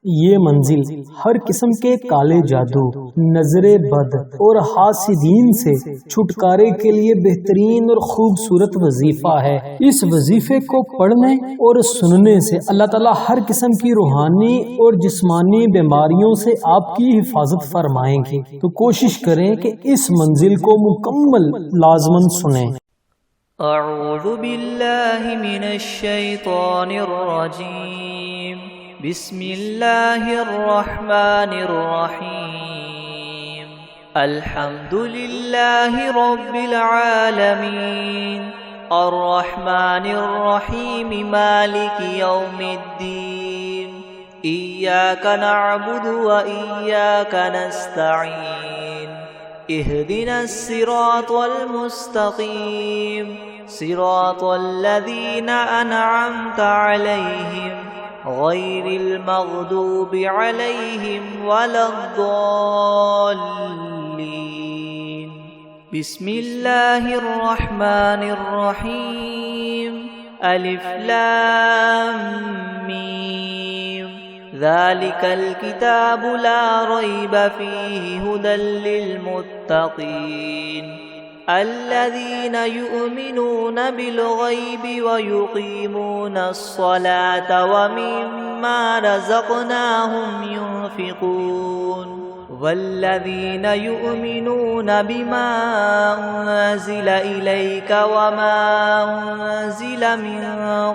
ये मंजिल हर किस्म के काले जादू, नजरे बद और हासिदीन से छुटकारे के लिए बेहतरीन और खूबसूरत वजीफा है। इस वजीफे को पढ़ने और सुनने से अल्लाह ताला हर किस्म की रूहानी और जिस्मानी बीमारियों से आपकी हिफाजत फरमाएंगे। तो कोशिश करें कि इस मंजिल को मुकम्मल लाजमन सुने। अऊज़ु बिल्लाहि मिनश शैतानिर रजीम। बिस्मिल्लाहिर रहमानिर रहीम। अल्हम्दुलिल्लाहि रब्बिल आलमीन। अर्रहमानिर रहीम मालिकि यौमिद्दीन। इय्याका नअबुदु व इय्याका नस्तईन। इहदिनस सिरातल मुस्तकीम। सिरातल लज़ीना अनअमता अलैहिम गैरिल मग़दूबि अलैहिम वलद्दॉल्लीन। बिस्मिल्लाहिर रहमानिर रहीम। अलिफ लाम मीम। ज़ालिकल किताबु ला रैब फ़ीहि हुदल लिलमुत्तक़ीन अल्लज़ीना युमिनूना बिलग़ैबि व युक़ीमूनस स्वलात व मिम्मा रज़क़नाहुम युन्फ़िक़ून वल्लज़ीना युमिनूना बिमा उन्ज़िल इलैक व मा उन्ज़िल मिन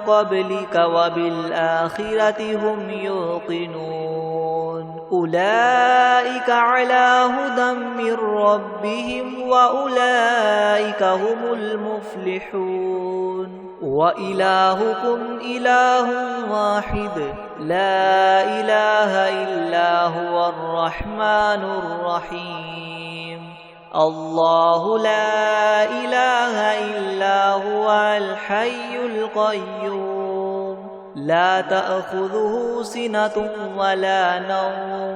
क़ब्लिक व बिल आखिरति हुम युक़िनून उलाइका अला हुदम मिर रब्बिहिम व उलाइका हुमुल मुफ्लिहून व इलाहुकुम इलाहुन वाहिद ला इलाहा इल्ला हुवर रहमानुर रहीम। अल्लाहु ला इलाहा इल्ला हुवल हय्युल क़य्यूम ला तअख़ुज़ुहु सिनतुन वला नौम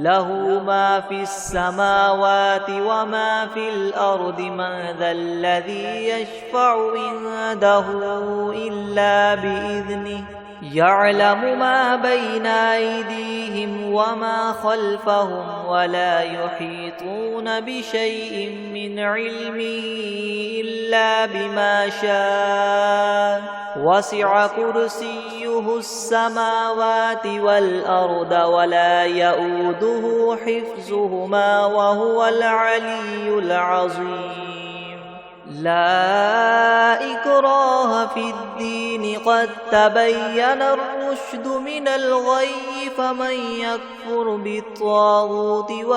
लहू मा फ़िस समावाति व मा फ़िल अर्दि मन ज़ल्लज़ी यशफ़अु इंदहु इल्ला बिइज़निहि यअलमु मा बैना अयदीहिम व मा खल्फ़हुम वला युहीतून बिशैइन मिन इल्मिही इल्ला बिमा शाअ वसिअ कुर्सियुहुस समावाति वल अर्द वला यऊदुहु हिफ्ज़ुहुमा व हुवल अलियुल अज़ीम। ला इक्राह फिद्दीन क़द तबय्यन अर्रुश्द मिनल ग़य्य फमन यकफ़ुर बित्ताग़ूत व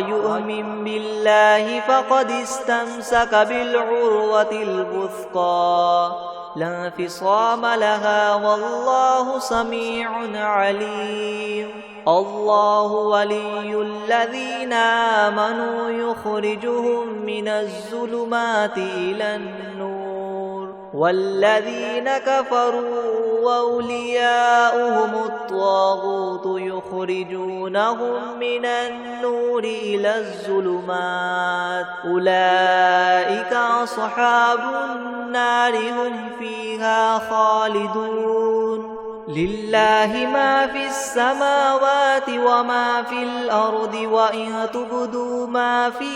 यु'मिन बिल्लाहि फ़क़द इस्तमसक बिलउर्वतिल वुथक़ा ला इंफ़िसाम लहा वल्लाहु समीउन अलीम। अल्लाहु वलियुल्लज़ीना आमनू युख़रिजुहुम मिनज़्ज़ुलुमाति इलन्नूर वल्लज़ीना कफ़रू औलियाउहुमुत्ताग़ूत युख़रिजूनहुम मिनन्नूरि इलज़्ज़ुलुमात उलाइका अस्हाबुन नारि हुम फ़ीहा ख़ालिदून। लिल्लाहि मा फ़िस समावाति व मा फ़िल अर्दि व इन तुब्दू मा फ़ी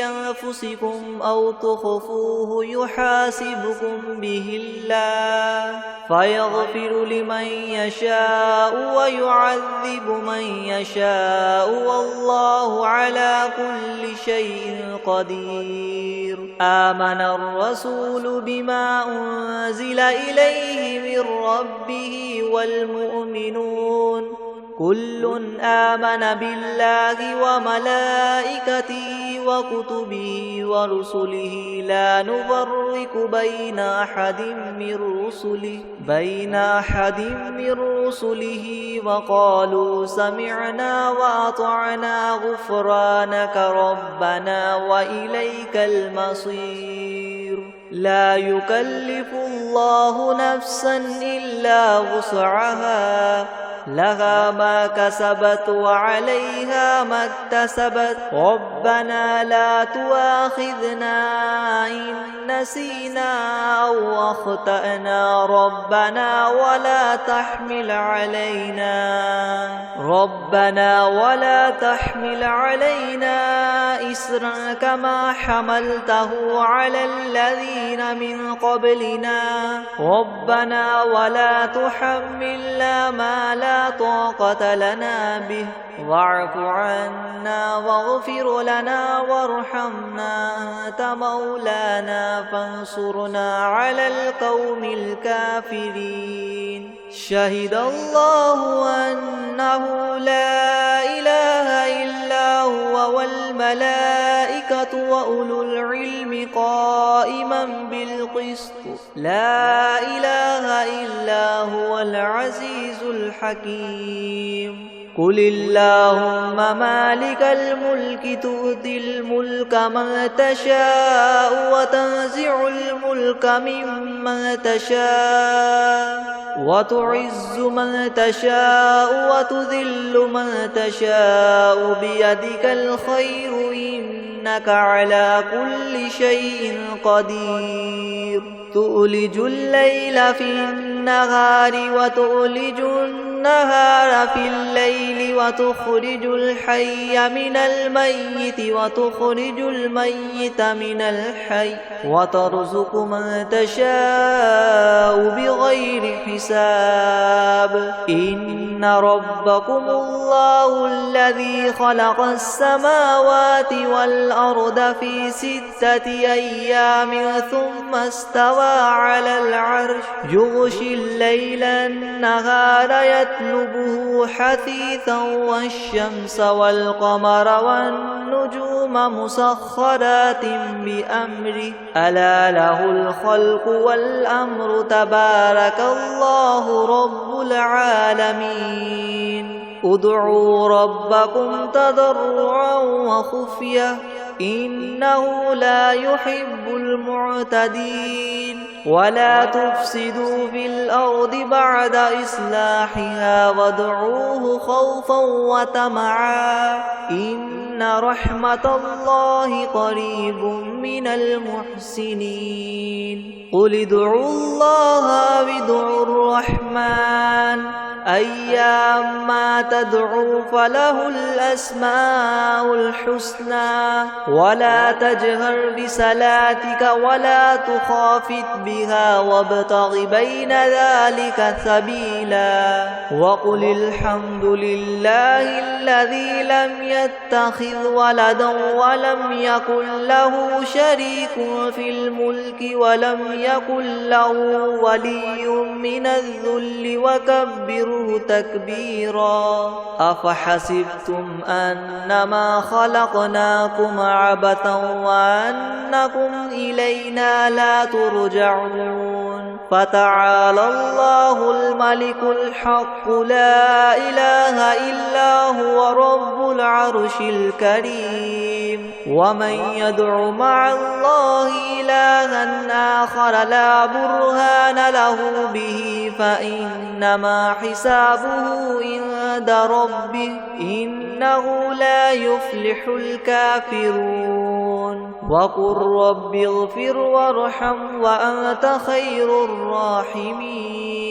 अनफुसिकुम औ तुख़्फ़ूहु युहासिबकुम बिहिल्लाह फ़यग़फ़िरु लिमन यशाअ व युअज़्ज़िबु मन यशाअ वल्लाहु अला कुल्लि शैइन क़दीर। आमनर रसूलु बिमा उन्ज़िल इलैहि मिर रब्बिहि वल मुअमिनून कुल्लुन आमन बिल्लाहि व मलाइकतिहि व कुतुबिहि व रुसुलिहि ला नुफ़र्रिक़ु बैन अहदिम मिर रुसुलिहि व क़ालू समिअना व अतअना गुफ़्रानक रब्बना व इलैकल मसीर। ला युकल्लिफ़ुल्लाहु नफ़्सन इल्ला إلا وسعها لها ما كسبت وعليها ما اكتسبت ربنا لا تؤاخذنا إن نسينا أو أخطأنا ربنا ولا تحمل علينا إسرا كما حملته على الذين من قبلنا ربنا ولا تحملنا ما لا طاقة لنا به واعف عنا واغفر لنا وارحمنا أنت مولانا فانصرنا على القوم الكافرين شهد الله أنه لا إله إلا هو والملائكة وأولو العلم قائما بالقسط لا إله إلا هو العزيز الحكيم قل اللهم مالك الملك تؤتي الملك من تشاء وتنزع الملك ممن تشاء وتعز من تشاء وتذل من تشاء بيدك الخير إنك على كل شيء قدير تؤلج الليل في النهار وتؤلج النهار في الليل وتخرج الحي من الميت وتخرج الميت من الحي وترزق من تشاء بغير حساب إن ربكم الله الذي خلق السماوات والأرض في 6 أيام ثم استوى على العرش يغشي الليل النهار يطلبه حثيثا والشمس والقمر والنجوم مسخرات بأمره ألا له الخلق والأمر تبارك الله رب العالمين ادعوا ربكم تضرعا وخفية إنه لا يحب المعتدين ولا تفسدوا في الأرض بعد إصلاحها وادعوه خوفا وطمعا إن رحمة الله قريب من المحسنين قل ادعوا الله وادعوا الرحمن أيما تدعوا فله الأسماء الحسنى ولا تجهر بصلاتك ولا تخافت بها وابتغ بين ذلك سبيلا وقل الحمد لله الذي لم يتخذ ولدا ولم يكن له شريك في الملك ولم يكن له ولي من الذل وكبره تكبيرا أفحسبتم أنما خلقناكم عبثا وأنكم إلينا لا ترجعون فتعالى الله الملك الحق لا إله إلا هو رب العرش الكريم ومن يدع مع الله إلها آخر لا برهان له به فإنما حسابه عند ربه إنه لا يفلح الكافرون وقل رب اغفر وارحم وأنت خير الراحمين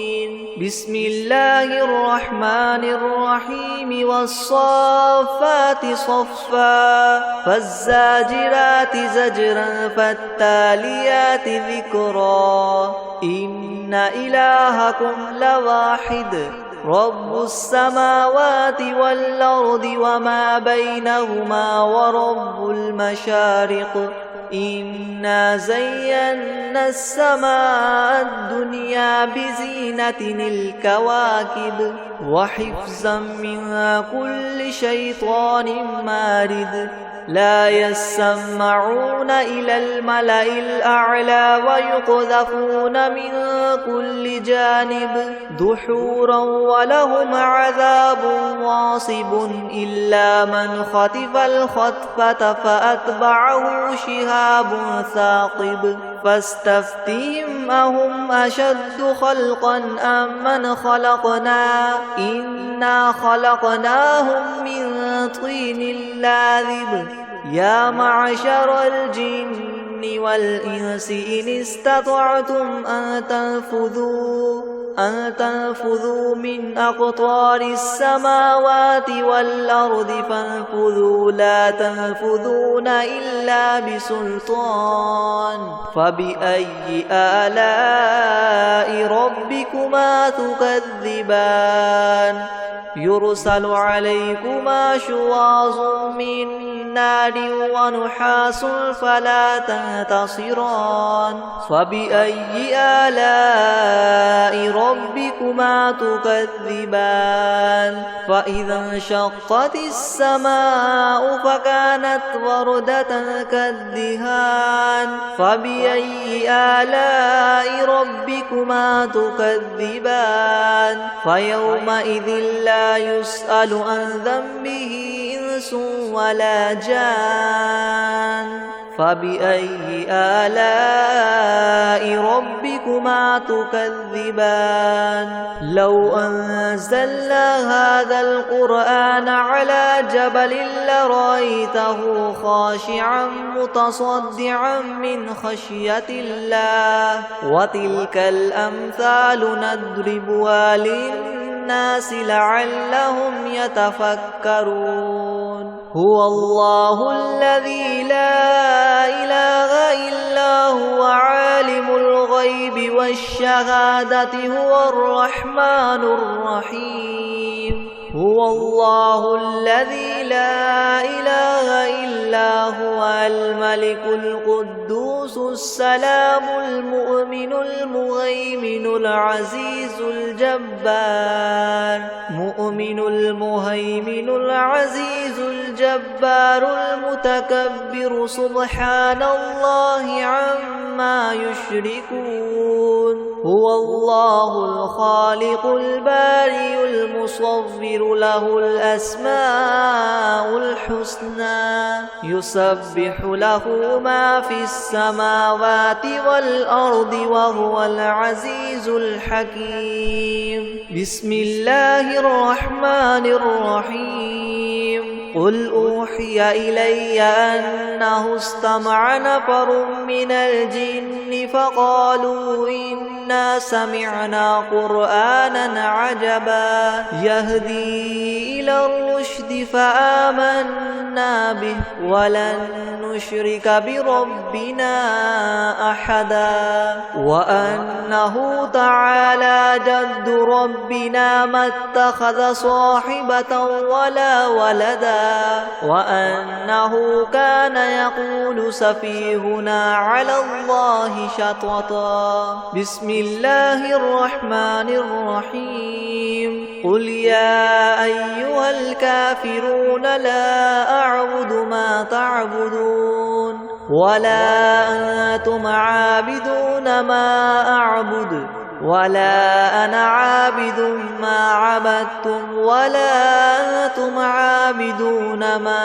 بسم الله الرحمن الرحيم والصافات صفا فالزاجرات زجرا فالتاليات ذكرا إن إلهكم لواحد رب السماوات والأرض وما بينهما ورب المشارق إنا زينا السماء الدنيا بزينة الكواكب وحفظا من كل شيطان مارد لا يسمعون إلى الملأ الأعلى ويقذفون من كل جانب دحورا ولهم عذاب واصب إلا من خطف الخطفة فأتبعه شهاب ثاقب فاستفتهم أهم أشد خلقا أم من خلقنا إنا خلقناهم من طين لاذب يا معشر الجن والإنس إن استطعتم أن تنفذوا من أقطار السماوات والأرض فانفذوا لا تنفذون إلا بسلطان فبأي آلاء ربكما تكذبان يرسل عليكما شواظ من نار ونحاس فلا تنتصران فبأي آلاء ربكما تكذبان فإذا انشقت السماء فكانت وردة كالدهان فبأي آلاء ربكما تكذبان فيومئذ لا يسأل عن ذنبه إنس ولا جان فبأي آلاء ربكما تكذبان لو أنزلنا هذا القرآن على جبل لرأيته خاشعا متصدعا من خشية الله وتلك الأمثال نضربها للناس لعلهم يتفكرون هو الله الذي لا إله إلا هو عالم الغيب والشهادة هو الرحمن الرحيم هو الله الذي لا إله إلا هو الملك القدوس السلام المؤمن المهيمن العزيز الجبار مؤمن المهيمن العزيز الجبار المتكبر سبحان الله عما يشركون هو الله الخالق البارئ المصور له الأسماء الحسنى يسبح له ما في السماوات والأرض وهو العزيز الحكيم بسم الله الرحمن الرحيم قل أوحي إلي أنه استمع نفر من الجن فقالوا إنا سمعنا قرآنا عجبا يهدي إلى الرشد فآمنا به ولن نشرك بربنا أحدا وأنه تعالى جد ربنا ما اتخذ صاحبة ولا ولدا وأنه كان يقول سفيهنا على الله شططا بسم الله الرحمن الرحيم قل يا أيها الكافرون لا أعبد ما تعبدون ولا أنتم عابدون ما أعبد ولا أنا عابد ما عبدتم ولا أنتم عابدون ما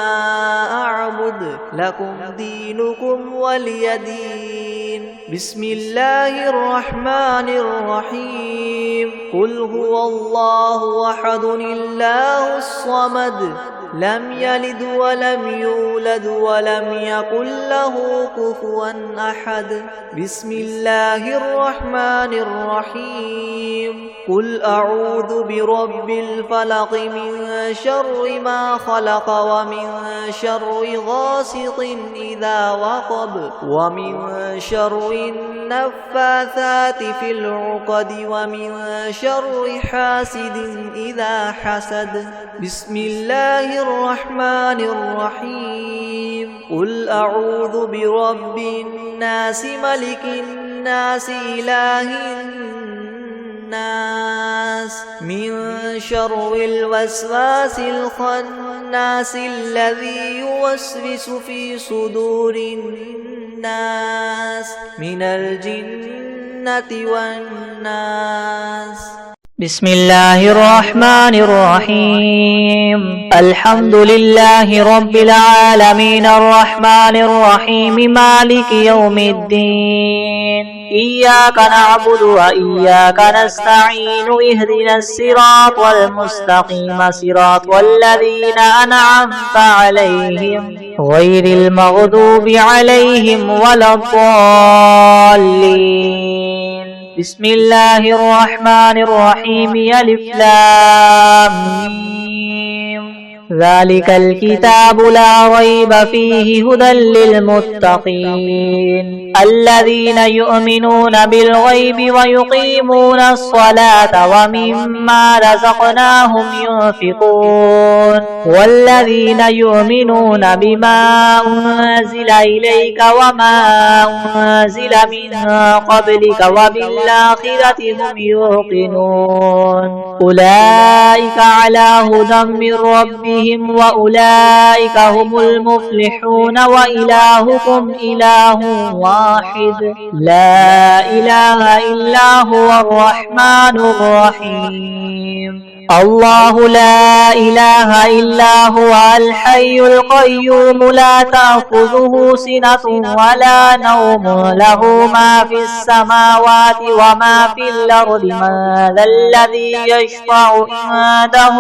أعبد لكم دينكم ولي دين بسم الله الرحمن الرحيم قل هو الله أحد الله الصمد لم يلد ولم يولد ولم يكن له كفوا أحد بسم الله الرحمن الرحيم قل أعوذ برب الفلق من شر ما خلق ومن شر غاسق إذا وقب ومن شر النفاثات في العقد ومن شر حاسد إذا حسد بسم الله الرحمن الرحيم قل أعوذ برب الناس ملك الناس إله الناس من شر الوسواس الخناس الذي يوسوس في صدور الناس من الجنة والناس. بسم الله الرحمن الرحيم. الحمد لله رب العالمين الرحمن الرحيم مالك يوم الدين. إياك نعبد وإياك نستعين اهدنا الصراط المستقيم صراط الذين أنعمت عليهم غير المغضوب عليهم ولا الضالين. بسم الله الرحمن الرحيم ألف لام ميم. ذلك الكتاب لا ريب فيه هدى للمتقين الذين يؤمنون بالغيب ويقيمون الصلاة ومما رزقناهم ينفقون والذين يؤمنون بما أنزل إليك وما أنزل من قبلك وبالآخرة هم يوقنون أولئك على هدى من ربهم وأولئك هم المفلحون. وإلهكم إله واحد لا إله إلا هو الرحمن الرحيم. الله لا إله إلا هو الحي القيوم لا تأخذه سنة ولا نوم له ما في السماوات وما في الأرض من ذا الذي يشفع عنده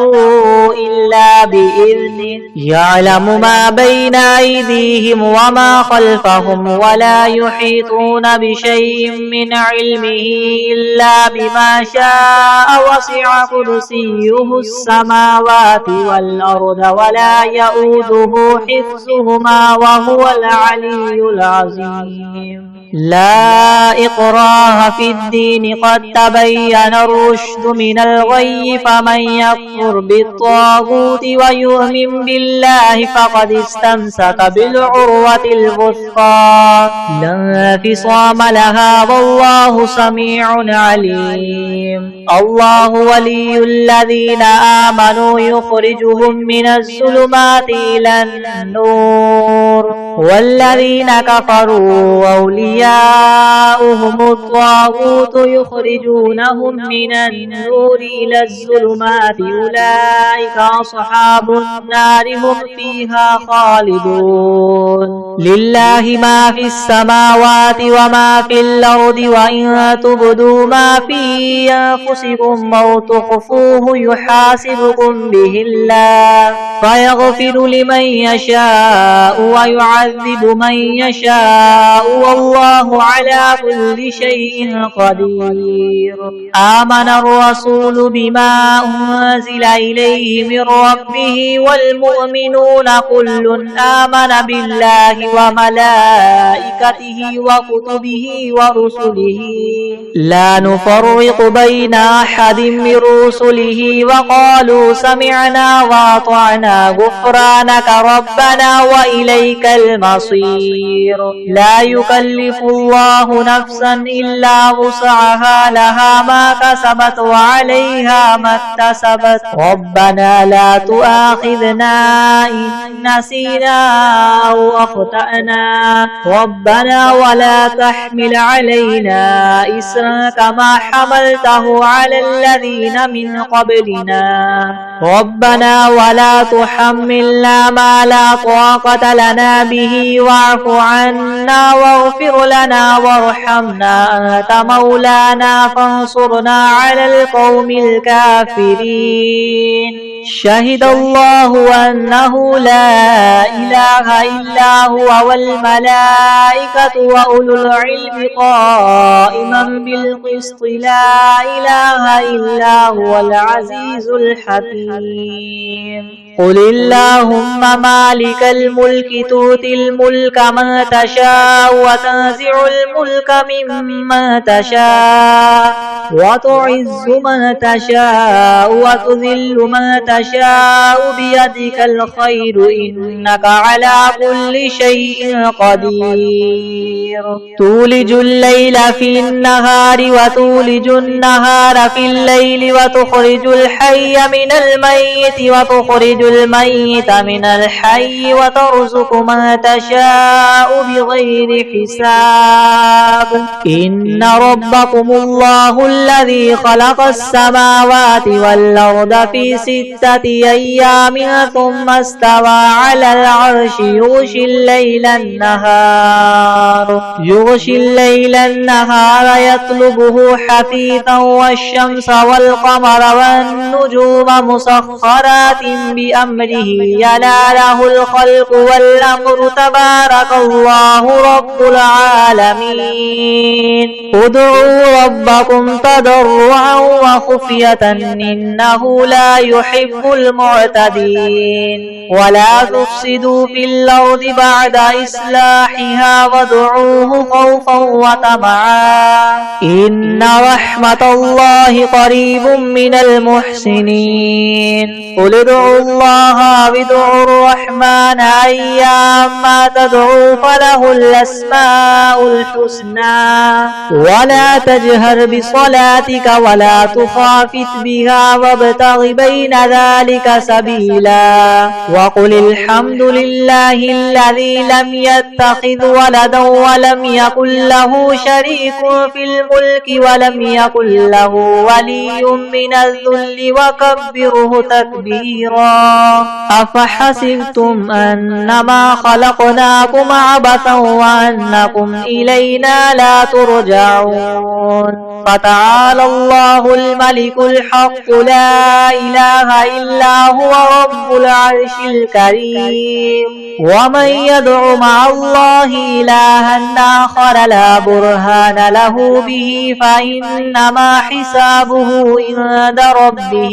إلا بإذنه يعلم ما بين أيديهم وما خلفهم ولا يحيطون بشيء من علمه إلا بما شاء وسع كرسيه السماوات والأرض ولا يؤوده حفظهما وهو العلي العظيم. لا إكراه في الدين قد تبين الرشد من الغي فمن يكفر بالطاغوت ويؤمن بالله فقد استمسك بالعروة الوثقى لا انفصام لها والله سميع عليم. الله ولي الذين آمنوا يخرجهم من الظلمات إلى النور والذين كفروا أولياؤهم الطاغوت يخرجونهم من النور إلى الظلمات أولئك أصحاب النار هم فيها خالدون. لله ما في السماوات وما في الأرض وإن تبدوا ما في أنفسكم أو تخفوه يحاسبكم به الله فيغفر لمن يشاء ويعذب من يشاء والله على كل شيء قدير. آمن الرسول بما أنزل إليه من ربه والمؤمنون كل آمن بالله وملائكته وكتبه ورسله لا نفرق بين أحد من رسله وقالوا سمعنا وأطعنا غفرانك ربنا وإليك المصير. لا يكلف الله نفسا إلا وسعها لها ما كسبت وعليها ما اكتسبت ربنا لا تؤاخذنا إن نسينا أو أخطأنا ربنا ولا تحمل علينا إسرا كما حملته على الذين من قبلنا ربنا ولا تحملنا ما لا طاقة لنا به واعف عنا واغفر لنا وارحمنا أنت مولانا فانصرنا على القوم الكافرين. شهد الله أنه لا إله إلا هو والملائكة وأولو العلم قائما بالقسط لا إله إلا هو العزيز الحكيم. قل اللهم مالك الملك تؤتي الملك من تشاء وتنزع الملك ممن تشاء وتعز من تشاء وتذل من تشاء بيدك الخير إنك على كل شيء قدير تولج الليل في النهار وتولج النهار في الليل وتخرج الحي من الميت وتخرج الميت من الحي وترزق من تشاء بغير حساب إن ربكم الله الذي خلق السماوات والأرض في 6 أيام ثم استوى على العرش يغشي الليل النهار يطلبه حثيثا والشمس والقمر والنجوم مسخرات بأمره يلا له الخلق والأمر تبارك الله رب العالمين ادعوا ربكم تضرعا وخفية إنه لا يحب المعتدين ولا تفسدوا في الأرض بعد إصلاحها وادعوه خوفا وطمعا إن رحمة الله قريب من المحسنين قل ادعوا الله وادعوا الرحمن أيما تدعوا فله الأسماء الحسنى ولا تجهر بصلاتك ولا تخافت بها وابتغ بين ذلك سبيلا وقل الحمد لله الذي لم يتخذ ولدا ولم يكن له شريك في الملك ولم يكن له ولي من الذل وكبره تكبيرا أفحسبتم أنما خلقناكم عبثا وأنكم إلينا لا ترجعون فتعالى الله الملك الحق لا إله إلا هو رب العرش الكريم ومن يدع مع الله إلها آخر لا برهان له به فإنما حسابه عند ربه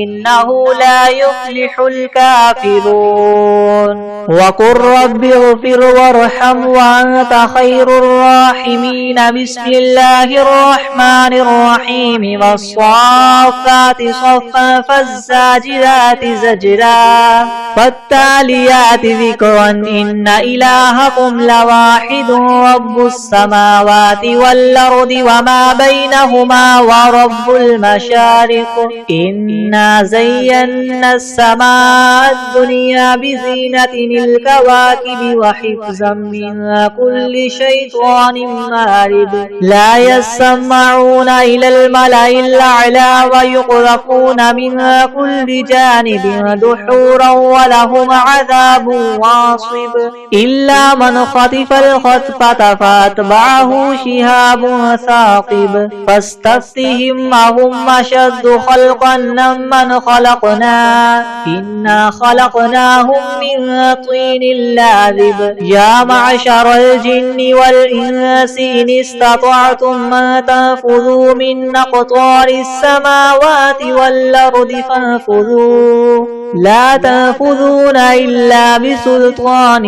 إنه لا يفلح الكافرون وقل رب اغفر وارحم وأنت خير الراحمين بسم الله الرحمن الرحيم والصافات صفا فالزاجرات زجرا فالتاليات ذكرا إن إلهكم لواحد رب السماوات والأرض وما بينهما ورب المشارق إنا زينا السماء الدنيا بزينة الكواكب وحفظا من كل شيطان مارد لا يسمعون إلى الملأ الأعلى ويقذفون من كل جانب دحورا ولهم عذاب واصب إلا من خطف الخطفة فأتبعه شهاب ثاقب فاستفتهم أهم أشد خلقا ممن خلقنا إنا خلقناهم من طين لاذب يا معشر الجن والإنس إن استطعتم ما تنفذوا من أقطار السماوات والأرض فانفذوا لا تنفذون إلا بسلطان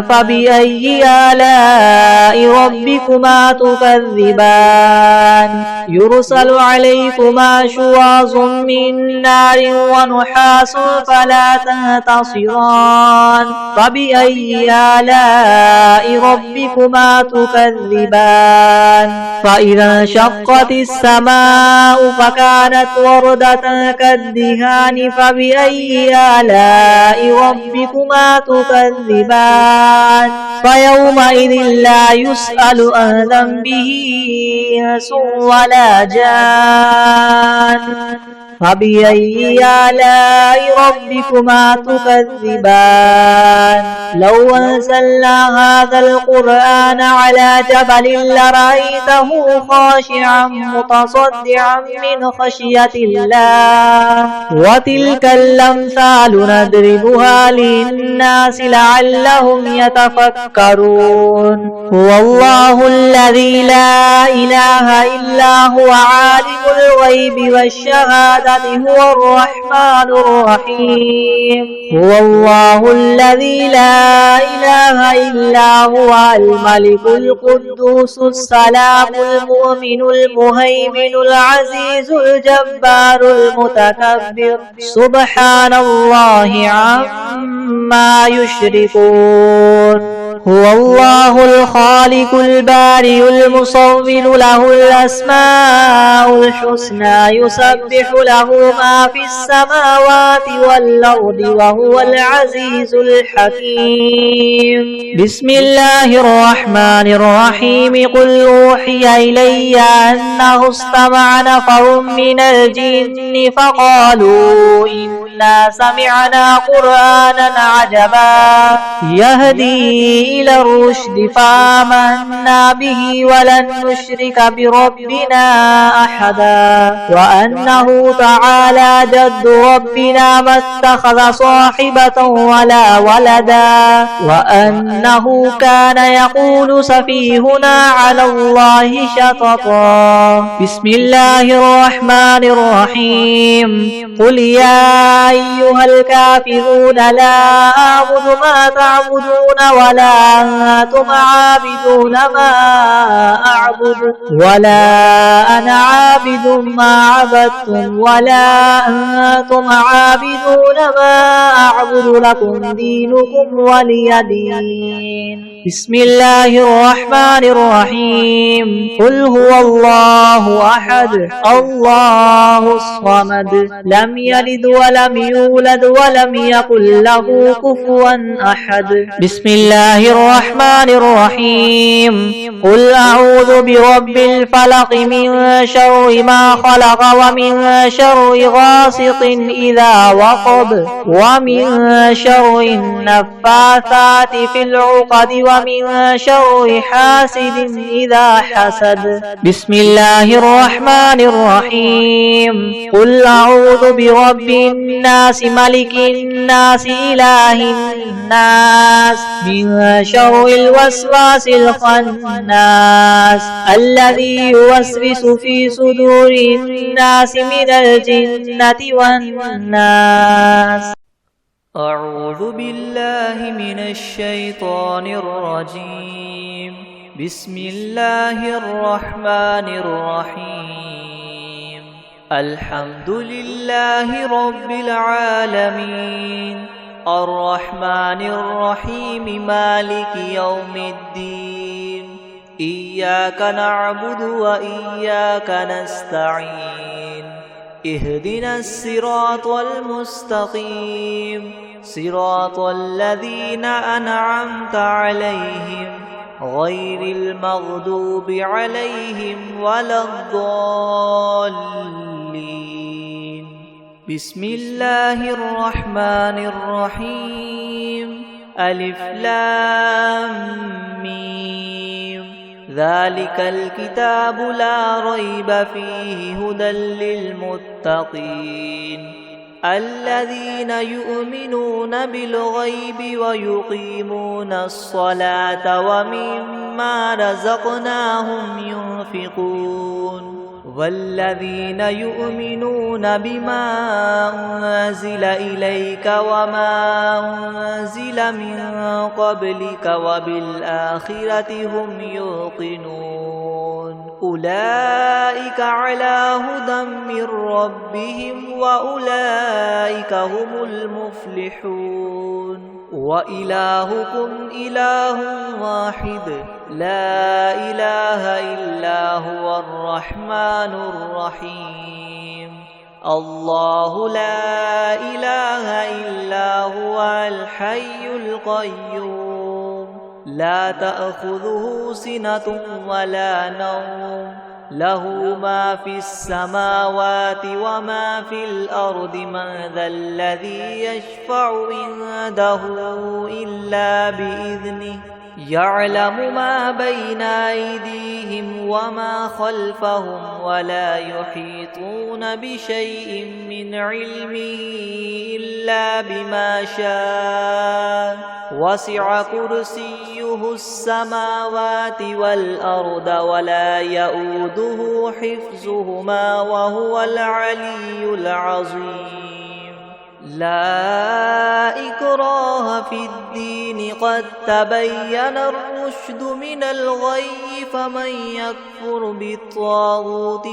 فبأي آلاء ربكما تكذبان يرسل عليكما شواظ من نار ونحاس فلا تنتصران فبأي آلاء ربكما تكذبان فإذا انشقت السماء فكانت وردة كالدهان فبأي آلاء ربكما تكذبان فيومئذ لا يسأل عن ذنبه إنس ولا جان فبأي آلاء ربكما تكذبان لو أنزلنا هذا القرآن على جبل لرأيته خاشعا متصدعا من خشية الله وتلك الأمثال نضربها للناس لعلهم يتفكرون هو الله الذي لا إله إلا هو عالم الغيب والشهادة هو الرحمن الرحيم هو الله الذي لا لا إله إلا هو الملك القدوس السلام المؤمن المهيمن العزيز الجبار المتكبر سبحان الله عما يشركون. هو الله الخالق البارئ المصور له الأسماء الحسنى يسبح له ما في السماوات والأرض وهو العزيز الحكيم. بسم الله الرحمن الرحيم. قل أوحي إلي أنه استمع نفر من الجن فقالوا إنا سمعنا قرآنا عجبا يهدي إلى الرشد فآمنا به ولن نشرك بربنا أحدا وأنه تعالى جد ربنا ما اتخذ صاحبة ولا ولدا وأنه كان يقول سفيهنا على الله شططا. بسم الله الرحمن الرحيم. قل يا أيها الكافرون لا أعبد ما تعبدون ولا أنتم عابدون ما أعبد ولا أنا عابد ما عبدتم ولا أنتم عابدون ما أعبد لكم دينكم ولي دين. بسم الله الرحمن الرحيم. قل هو الله أحد الله الصمد لم يلد ولم يولد ولم يكن له كفوا أحد. بسم الله الرحمن الرحيم. قل أعوذ برب الفلق من شر ما خلق ومن شر غاسق إذا وقب ومن شر النفاثات في العقد ومن شر حاسد إذا حسد. بسم الله الرحمن الرحيم. قل أعوذ برب الناس ملك الناس إله الناس من شر الوسواس الخناس الذي يوسوس في صدور الناس من الجنة والناس. أعوذ بالله من الشيطان الرجيم. بسم الله الرحمن الرحيم. الحمد لله رب العالمين الرحمن الرحيم مالك يوم الدين إياك نعبد وإياك نستعين اهدنا الصراط المستقيم صراط الذين أنعمت عليهم غير المغضوب عليهم ولا الضالين. بسم الله الرحمن الرحيم. ألف لام ميم. ذلك الكتاب لا ريب فيه هدى للمتقين الذين يؤمنون بالغيب ويقيمون الصلاة ومما رزقناهم ينفقون والذين يؤمنون بما أنزل إليك وما أنزل من قبلك وبالآخرة هم يوقنون أولئك على هدى من ربهم وأولئك هم المفلحون. وإلهكم إله واحد لا إله إلا هو الرحمن الرحيم. الله لا إله إلا هو الحي القيوم لا تأخذه سنة ولا نوم له ما في السماوات وما في الأرض من ذا الذي يشفع عنده إلا بإذنه يعلم ما بين أيديهم وما خلفهم ولا يحيطون بشيء من علمه إلا بما شاء وسع كرسيه السماوات والأرض ولا يؤوده حفظهما وهو العلي العظيم. لا إكراه في الدين قد تبين الرشد من الغي فمن يكفر بالطاغوت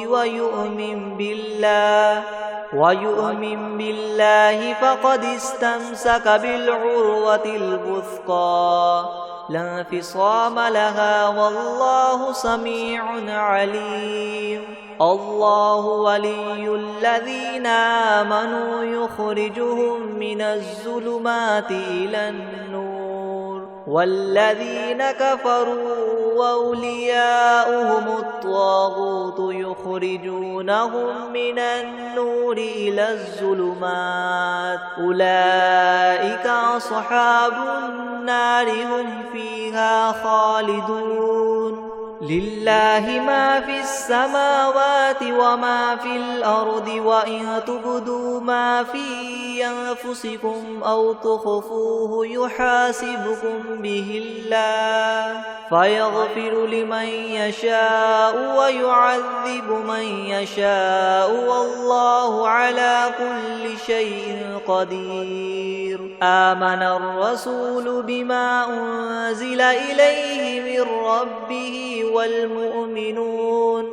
ويؤمن بالله فقد استمسك بالعروة الوثقى لا انفصام لها والله سميع عليم. الله ولي الذين آمنوا يخرجهم من الظلمات إلى النور والذين كفروا أولياؤهم الطاغوت يخرجونهم من النور إلى الظلمات أولئك أصحاب النار هم فيها خالدون. لله ما في السماوات وما في الأرض وإن تبدوا ما في أنفسكم أو تخفوه يحاسبكم به الله فيغفر لمن يشاء ويعذب من يشاء والله على كل شيء قدير. آمن الرسول بما أنزل إليه من ربه والمؤمنون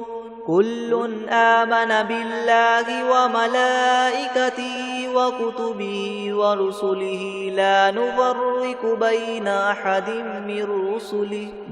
كل آمن بالله وملائكته وكتبه ورسله لا نفرق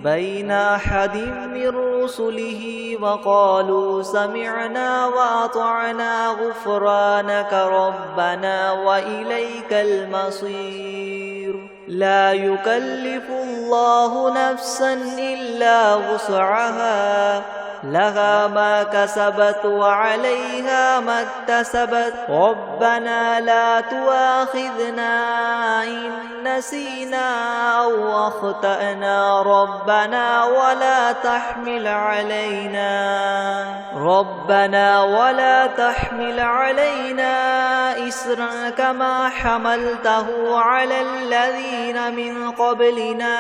بين أحد من رسله وقالوا سمعنا وأطعنا غفرانك ربنا وإليك المصير. لا يكلف الله نفسا إلا وسعها لها ما كسبت وعليها ما اكتسبت ربنا لا تؤاخذنا إن نسينا أو أخطأنا ربنا ولا تحمل علينا إسرا كما حملته على الذين من قبلنا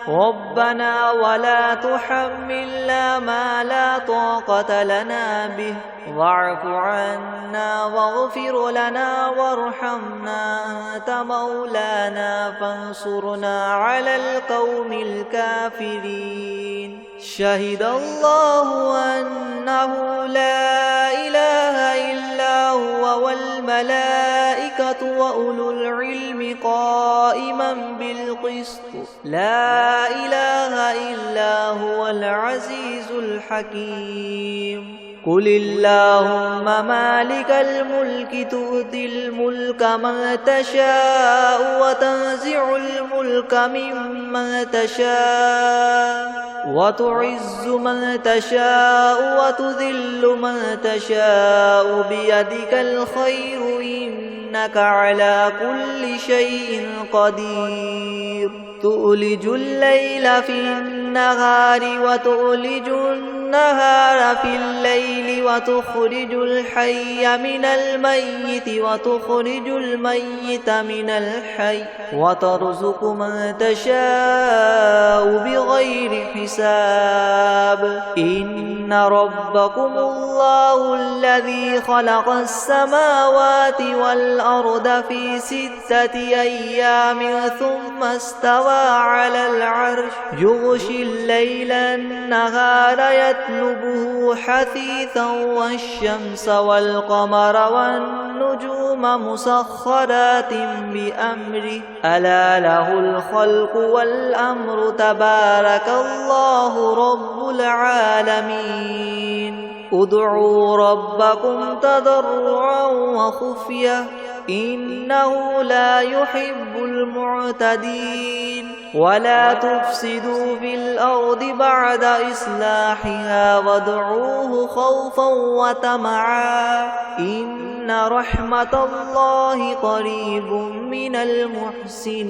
ربنا ولا تحملنا ما لا طاقة لنا به واعف عنا واغفر لنا وارحمنا أنت مولانا فانصرنا على القوم الكافرين. شهد الله أنه لا إله إلا هو والملائكة وأولو العلم قائما بالقسط لا إله إلا هو العزيز الحكيم. قل اللهم مالك الملك تؤتي الملك من تشاء وتنزع الملك ممن تشاء وتعز من تشاء وتذل من تشاء بيدك الخير إنك على كل شيء قدير. تؤلج الليل في النهار وتؤلج النهار في الليل وتخرج الحي من الميت وتخرج الميت من الحي وترزق من تشاء بغير حساب. إن ربكم الله الذي خلق السماوات والأرض في 6 أيام ثم استوى على العرش يغشي الليل النهار يطلبه حثيثا والشمس والقمر والنجوم مسخرات بأمره ألا له الخلق والأمر تبارك الله رب العالمين. ادعوا ربكم تضرعا وخفية إنه لا يحب المعتدين. ولا تفسدوا في الأرض بعد إصلاحها وادعوه خوفا وطمعا إن رحمة الله قريب من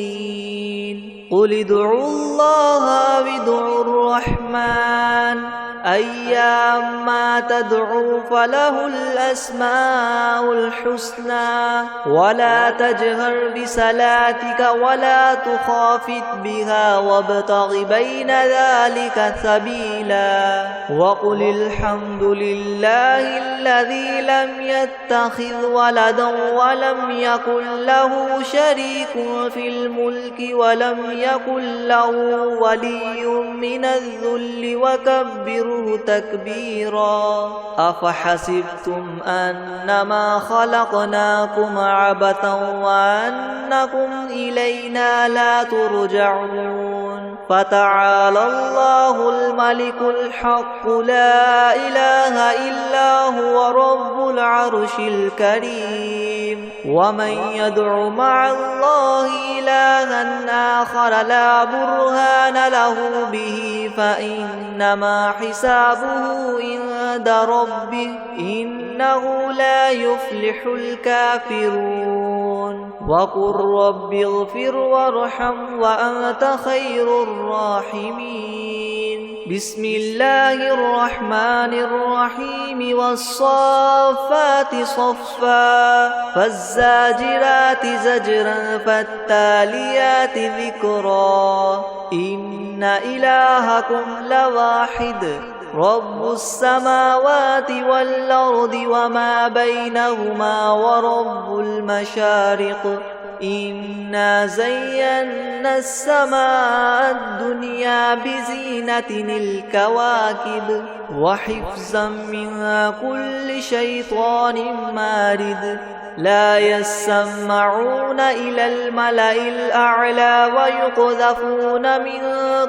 المحسنين. قل ادعوا الله وادعوا الرحمن أيما تدعو فله الأسماء الحسنى ولا تجهر بصلاتك ولا تخافت بها وابتغ بين ذلك سبيلا وقل الحمد لله الذي لم يتخذ ولدا ولم يكن له شريك في الملك ولم يكن له ولي من الذل وكبره تكبيرا أفحسبتم أنما خلقناكم عبثا وأنكم إلينا لا ترجعون فتعالى الله الملك الحق لا إله إلا هو رب العرش الكريم ومن يدع مع الله إلها آخر لا برهان له به فإنما حسابه عند ربه إنه لا يفلح الكافرون وقل رب اغفر وارحم وأنت خير الراحمين بسم الله الرحمن الرحيم والصافات صفا فالزاجرات زجرا فالتاليات ذكرا إن إلهكم لواحد رب السماوات والأرض وما بينهما ورب المشارق إنا زينا السماء الدنيا بزينة الكواكب وحفظا من كل شيطان مارد لا يسمعون إلى الملأ الأعلى ويقذفون من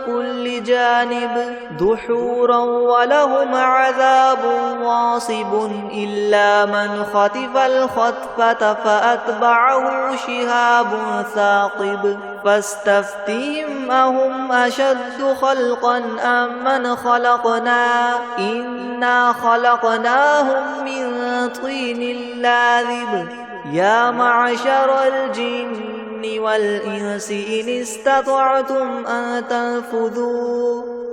كل جانب دحورا ولهم عذاب واصب إلا من خطف الخطفة فأتبعه شهاب ثاقب فاستفتهم أهم أشد خلقا أم من خلقنا إنا خلقناهم من طين لاذب يا معشر الجن والإنس إن استطعتم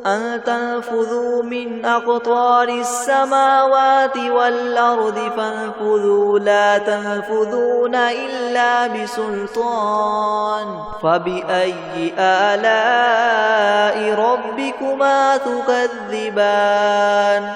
أن تنفذوا من أقطار السماوات والأرض فانفذوا لا تنفذون إلا بسلطان فبأي آلاء ربكما تكذبان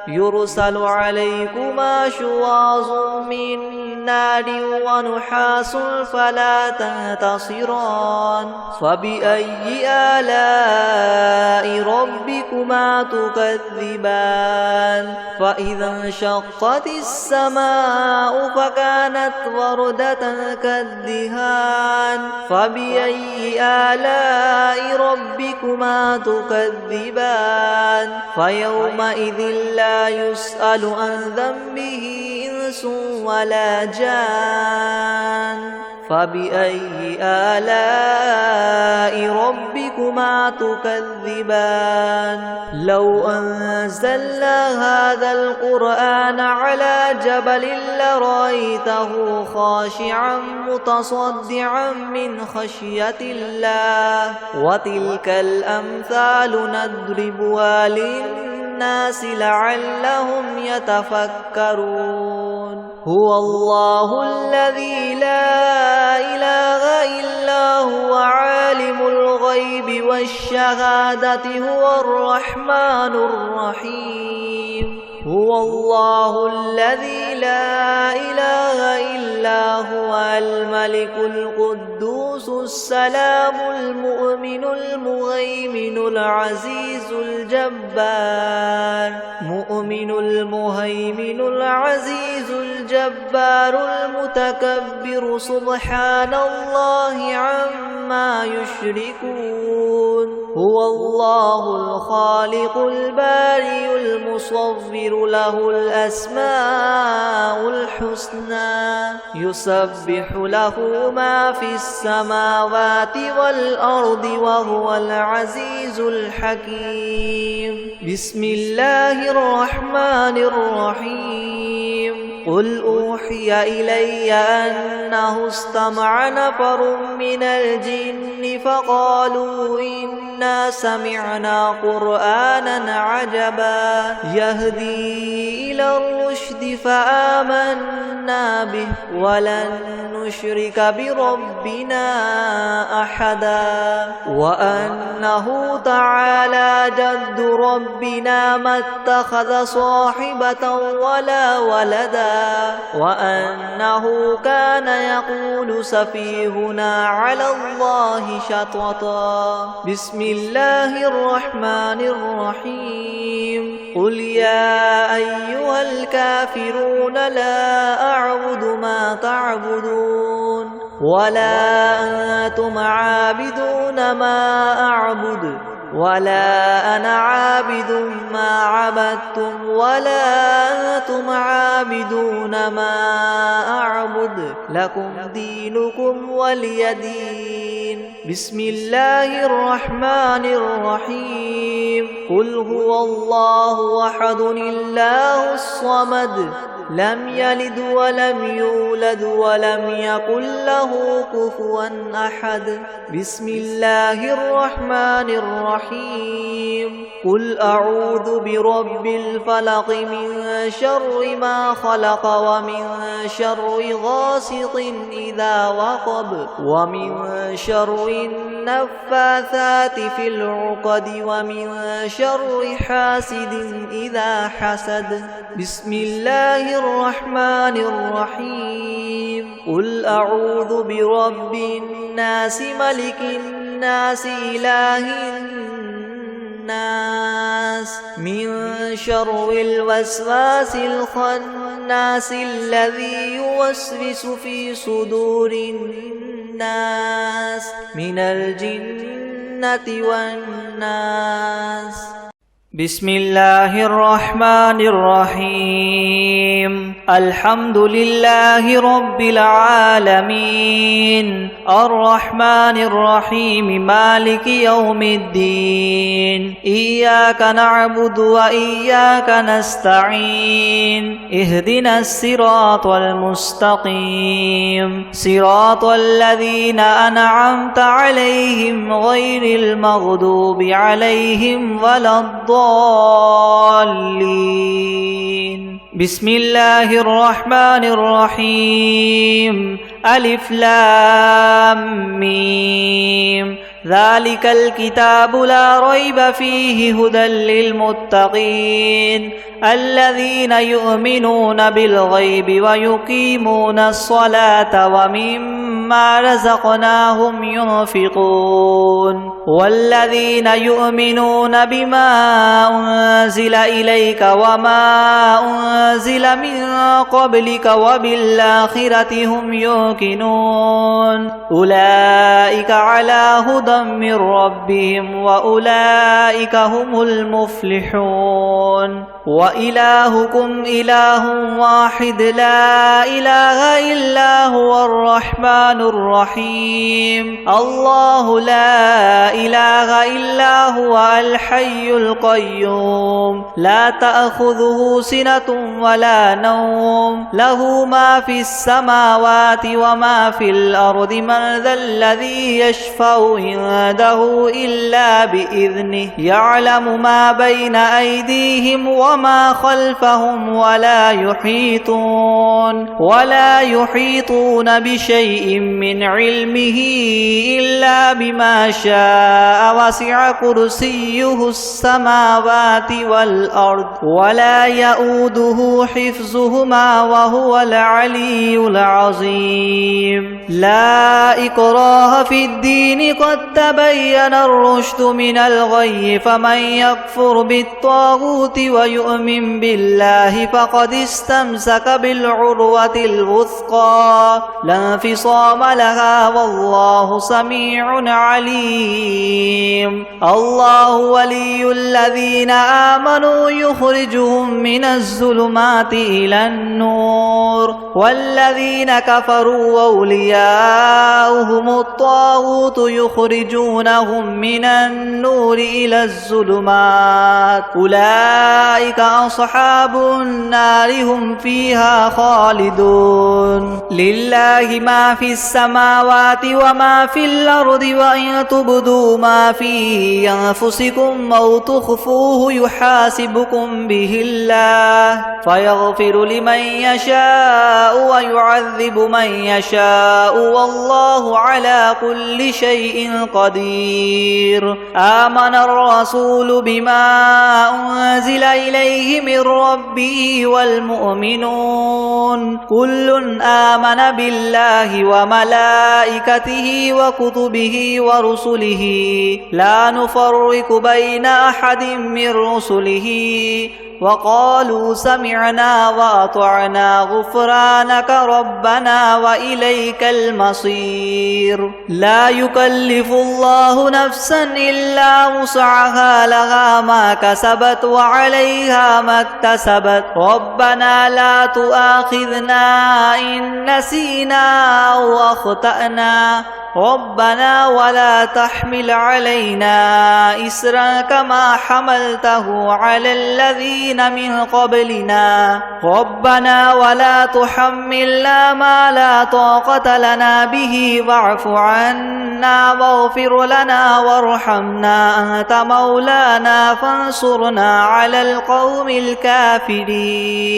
يرسل عليكما شواظ من نار ونحاس فلا تنتصران فبأي آلاء ربكما تكذبان فإذا انشقت السماء فكانت وردة كالدهان فبأي آلاء ربكما تكذبان فيومئذ لا يسأل عن ذنبه إنس ولا جان فبأي آلاء ربكما تكذبان لو أنزلنا هذا القرآن على جبل لرأيته خاشعا متصدعا من خشية الله وتلك الأمثال نضربها للناس لعلهم يتفكرون هو الله الذي لا إله إلا هو عالم الغيب والشهادة هو الرحمن الرحيم هو الله الذي لا إله إلا هو الملك القدوس السلام المؤمن المهيمن العزيز الجبار مؤمن المهيمن العزيز الجبار المتكبر سبحان الله عما يشركون هو الله الخالق البارئ المصور له الأسماء الحسنى يسبح له ما في السماوات والأرض وهو العزيز الحكيم بسم الله الرحمن الرحيم قل أوحي إلي أنه استمع نفر من الجن فقالوا إنا سمعنا قرآنا عجبا يهدي إلى الرشد فآمنا به ولن نشرك بربنا أحدا وأنه تعالى جد ربنا ما اتخذ صاحبة ولا ولدا وأنه كان يقول سفيهنا على الله شططا بسم الله الرحمن الرحيم قل يا أيها الكافرون لا أعبد ما تعبدون ولا أنتم عابدون ما أعبد ولا أنا عابد ما عبدتم ولا أنتم عابدون ما أعبد لكم دينكم ولي دين بسم الله الرحمن الرحيم قل هو الله أحد الله الصمد لم يلد ولم يولد ولم يكن له كفوا أحد بسم الله الرحمن الرحيم قل أعوذ برب الفلق من شر ما خلق ومن شر غاسق إذا وقب ومن شر النفاثات في العقد ومن شر حاسد إذا حسد بسم الله الرحمن الرحيم قل أعوذ برب الناس ملك الناس إله الناس من شر الوسواس الخناس الذي يوسوس في صدور الناس من الجنة والناس بسم الله الرحمن الرحيم الحمد لله رب العالمين الرحمن الرحيم مالك يوم الدين إياك نعبد وإياك نستعين اهدنا الصراط المستقيم صراط الذين أنعمت عليهم غير المغضوب عليهم ولا الضالين بسم الله الرحمن الرحيم ألف لام ميم ذلك الكتاب لا ريب فيه هدى للمتقين الذين يؤمنون بالغيب ويقيمون الصلاة ومما رزقناهم ينفقون والذين يؤمنون بما أنزل إليك وما أنزل من قبلك وبالآخرة هم يوقنون أولئك على هدى من ربهم وأولئك هم المفلحون وإلهكم إله واحد لا إله إلا هو الرحمن الرحيم الله لا إله إلا هو الحي القيوم لا تأخذه سنة ولا نوم له ما في السماوات وما في الأرض من ذا الذي يشفع عنده إلا بإذنه يعلم ما بين أيديهم وما خلفهم ولا يحيطون بشيء من علمه إلا بما شاء وسع كرسيه السماوات والأرض ولا يؤوده حفظهما وهو العلي العظيم لا إكراه في الدين قد تبين الرشد من الغي فمن يكفر بالطاغوت ويؤمن بالله فقد استمسك بالعروة الوثقى لا انفصام لها والله سميع عليم الله ولي الذين آمنوا يخرجهم من الظلمات إلى النور والذين كفروا أولياؤهم الطاغوت يخرجونهم من النور إلى الظلمات أولئك أصحاب النار هم فيها خالدون لله ما في السماوات وما في الأرض وإن تبدوا ما في أنفسكم أو تخفوه يحاسبكم به الله فيغفر لمن يشاء ويعذب من يشاء والله على كل شيء قدير آمن الرسول بما أنزل إليه من ربه والمؤمنون كل آمن بالله وملائكته وكتبه ورسله لا نفرق بين أحد من رسله وقالوا سمعنا وأطعنا غفرانك ربنا وإليك المصير لا يكلف الله نفسا إلا وسعها لها ما كسبت وعليها ما اكتسبت ربنا لا تؤاخذنا إن نسينا أو أخطأنا ربنا ولا تحمل علينا إسرا كما حملته على الذين من قبلنا ربنا ولا تحملنا ما لا طاقة لنا به واعف عنا واغفر لنا وارحمنا أنت مولانا فانصرنا على القوم الكافرين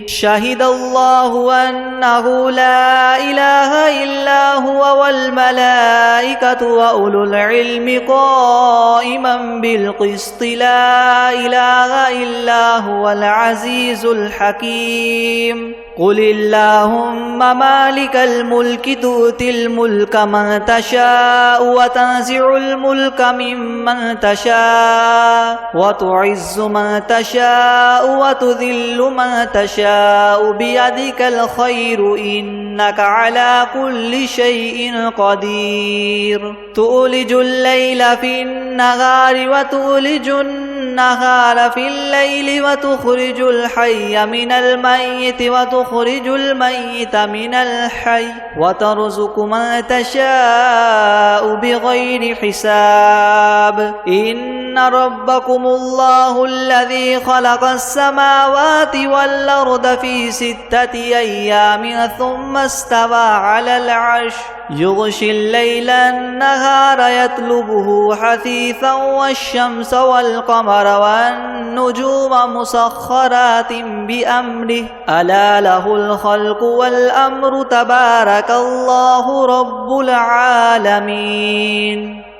شهد الله أنه لا إله إلا هو والملائكة وأولو العلم قائما بالقسط لا إله إلا هو العزيز الحكيم قل اللهم مالك الملك تؤتي الملك من تشاء وتنزع الملك ممن تشاء وتعز من تشاء وتذل من تشاء بيدك الخير إنك على كل شيء قدير تولج الليل في النهار وتولج النهار في الليل وتخرج الحي من الميت وتخرج الميت من الحي وترزق من تشاء بغير حساب إن ربكم الله الذي خلق السماوات والأرض في 6 أيام ثم استوى على العرش يغشي الليل النهار يطلبه حثيثا والشمس والقمر والنجوم مسخرات بأمره ألا له الخلق والأمر تبارك الله رب العالمين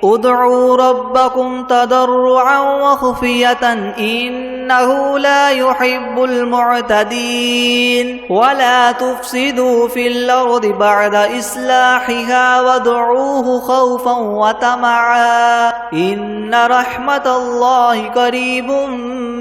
ادعوا ربكم تضرعا وخفية إنه لا يحب المعتدين ولا تفسدوا في الأرض بعد إصلاحها وادعوه خوفا وطمعا إن رحمة الله قريب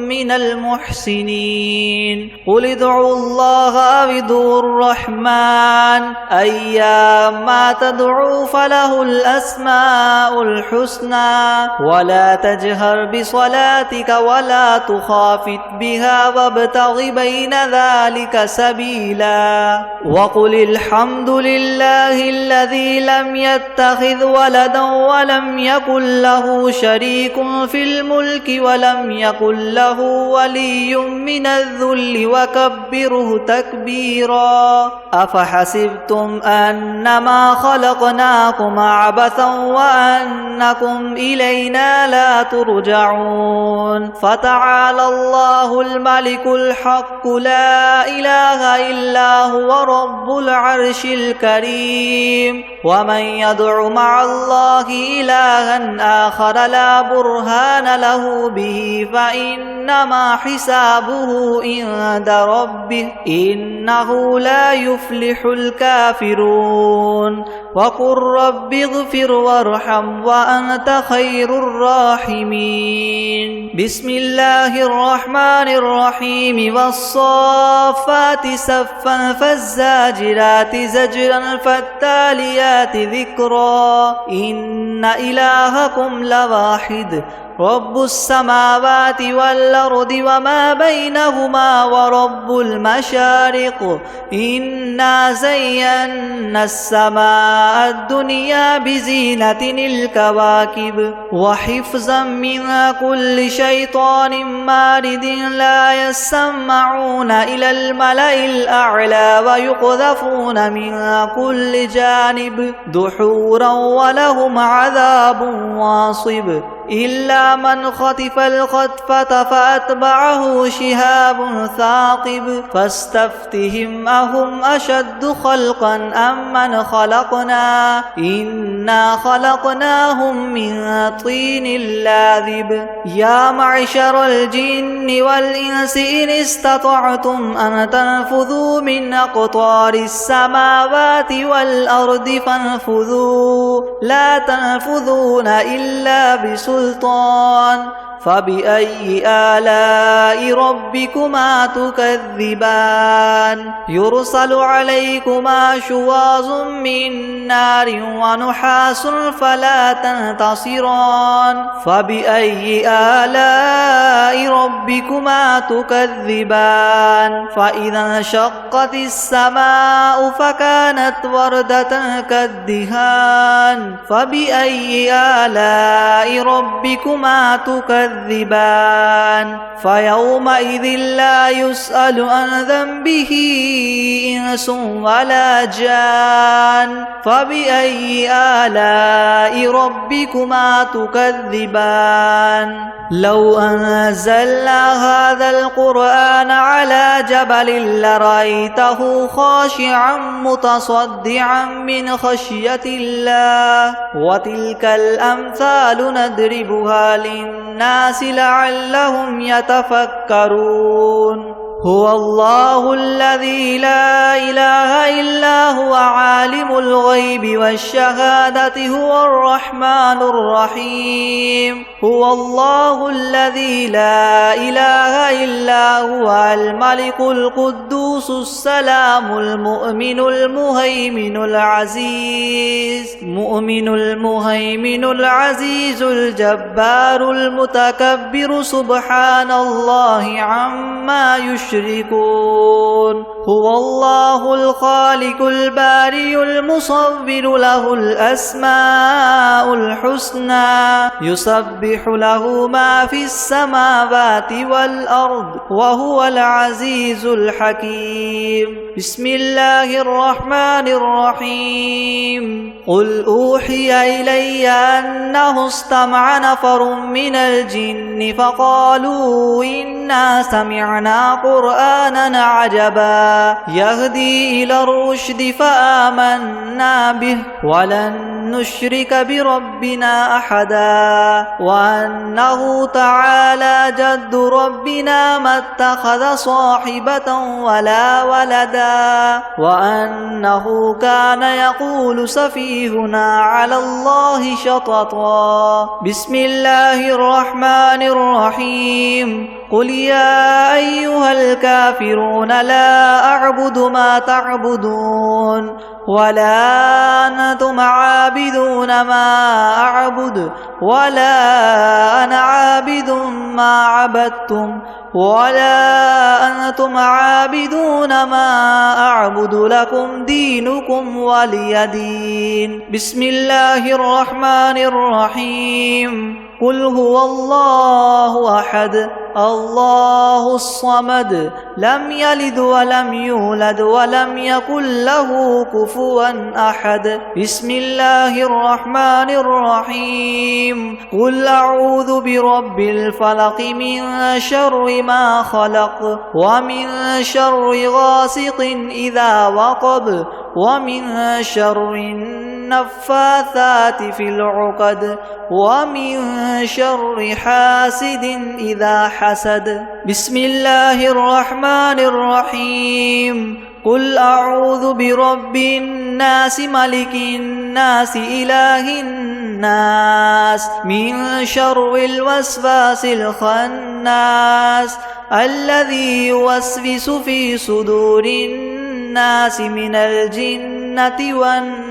من المحسنين قل ادعوا الله أو ادعوا الرحمن أيما تدعوا فله الأسماء الحسنى ولا تجهر بصلاتك ولا تخافت بها وابتغ بين ذلك سبيلا وقل الحمد لله الذي لم يتخذ ولدا ولم يكن له شريك في الملك ولم يكن له ولي من الذل وكبره تكبيرا أفحسبتم أنما خلقناكم عبثا وأنكم إلينا لا ترجعون فتعالى الله الملك الحق لا إله إلا هو رب العرش الكريم ومن يدع مع الله إلها آخر لا برهان له به فإنما حسابه عند ربه إنه لا يفلح الكافرون وقل رب اغفر وارحم وأنت خير الراحمين بسم الله الرحمن الرحيم والصافات صفا فالزاجرات زجرا فالتاليات ذكرا إن إلهكم لواحد رب السماوات والأرض وما بينهما ورب المشارق إنا زينا السماء الدنيا بزينة الكواكب وحفظا من كل شيطان مارد لا يسمعون إلى الملأ الأعلى ويقذفون من كل جانب دحورا ولهم عذاب واصب إلا من خطف الخطفة فأتبعه شهاب ثاقب فاستفتهم أهم أشد خلقا أم من خلقنا إنا خلقناهم من طين لاذب يا معشر الجن والإنس إن استطعتم أن تنفذوا من أقطار السماوات والأرض فانفذوا لا تنفذون إلا بسلطان فبأي آلاء ربكما تكذبان يرسل عليكما شواظ من نار ونحاس فلا تنتصران فبأي آلاء ربكما تكذبان فإذا انشقت السماء فكانت وردة كالدهان فبأي آلاء ربكما تكذبان فيومئذ لا يسأل عن ذنبه إنس ولا جان فبأي آلاء ربكما تكذبان لو أنزلنا هذا القرآن على جبل لرأيته خاشعا متصدعا من خشية الله وتلك الأمثال نضربها للناس لعلهم يتفكرون هو الله الذي لا إله إلا هو عالم الغيب والشهادة هو الرحمن الرحيم هو الله الذي لا إله إلا هو الملك القدوس السلام المؤمن المهيمن العزيز الجبار المتكبر سبحان الله عما يشركون هو الله الخالق البارئ المصور له الأسماء الحسنى يسبح له ما في السماوات والأرض وهو العزيز الحكيم بسم الله الرحمن الرحيم قل أوحي إلي أنه استمع نفر من الجن فقالوا إنا سمعنا قرآنا عجبا يهدي إلى الرشد فآمنا به ولن نشرك بربنا أحدا وأنه تعالى جد ربنا ما اتخذ صاحبة ولا ولدا وأنه كان يقول سفيهنا على الله شططا بسم الله الرحمن الرحيم قل يا أيها الكافرون لا أعبد ما تعبدون ولا أنتم عابدون ما أعبد ولا أنا عابد ما عبدتم ولا أنتم عابدون ما أعبد لكم دينكم ولي دين بسم الله الرحمن الرحيم قل هو الله أحد الله الصمد لم يلد ولم يولد ولم يكن له كفوا أحد بسم الله الرحمن الرحيم قل أعوذ برب الفلق من شر ما خلق ومن شر غاسق إذا وقب ومن شر النفاثات في العقد ومن شر حاسد إذا حسد بسم الله الرحمن الرحيم قل أعوذ برب الناس ملك الناس إله الناس من شر الوسواس الخناس الذي يوسوس في صدور الناس من الجنة والناس